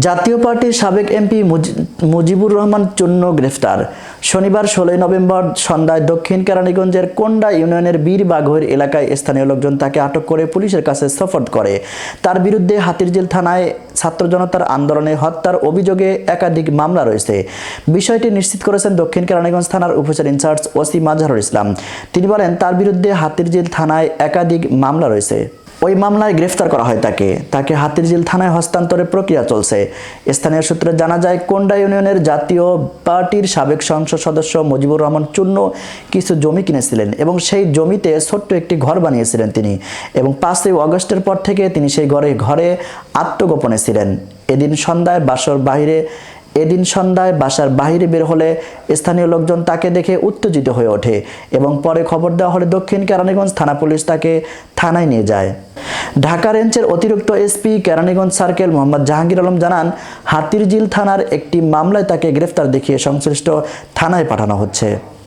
জাতীয় পার্টির সাবেক এমপি মুজিবুর রহমান চূন্য গ্রেফতার। শনিবার 16 নভেম্বর সন্ধ্যায় দক্ষিণ কেরানীগঞ্জের কোন্ডা ইউনিয়নের বীরবাঘৈর এলাকায় স্থানীয় লোকজন তাকে আটক করে পুলিশের কাছে সোপর্দ করে। তার বিরুদ্ধে হাতিরঝিল থানায় ছাত্র জনতার আন্দোলনে হত্যার অভিযোগে একাধিক মামলা রয়েছে। বিষয়টি নিশ্চিত করেছেন দক্ষিণ কেরানীগঞ্জ থানার উপজেলা ইনচার্জ ওসি মাজহারুল ইসলাম। তিনি বলেন, তার বিরুদ্ধে হাতিরঝিল থানায় একাধিক মামলা রয়েছে। ওই মামলায় গ্রেফতার করা হয় তাকে হাতিরঝিল থানায় হস্তান্তরের প্রক্রিয়া চলছে। স্থানীয় সূত্রে জানা যায়, কোন্ডা ইউনিয়নের জাতীয় পার্টির সাবেক সংসদ সদস্য মুজিবুর রহমান চূন্য কিছু জমি কিনেছিলেন এবং সেই জমিতে ছোট্ট একটি ঘর বানিয়েছিলেন তিনি, এবং 5ই আগস্টের পর থেকে তিনি সেই ঘরে আত্মগোপনে ছিলেন। এদিন সন্ধ্যায় বাসার বাইরে বের হলে স্থানীয় লোকজন তাকে দেখে উত্তেজিত হয়ে ওঠে এবং পরে খবর দেওয়া হলে দক্ষিণ কেরানীগঞ্জ থানা পুলিশ তাকে থানায় নিয়ে যায়। ঢাকা রেঞ্জের অতিরিক্ত এসপি কেরানীগঞ্জ সার্কেল মোহাম্মদ জাহাঙ্গীর আলম জানান, হাতিরঝিল থানার একটি মামলায় তাকে গ্রেফতার দেখিয়ে সংশ্লিষ্ট থানায় পাঠানো হচ্ছে।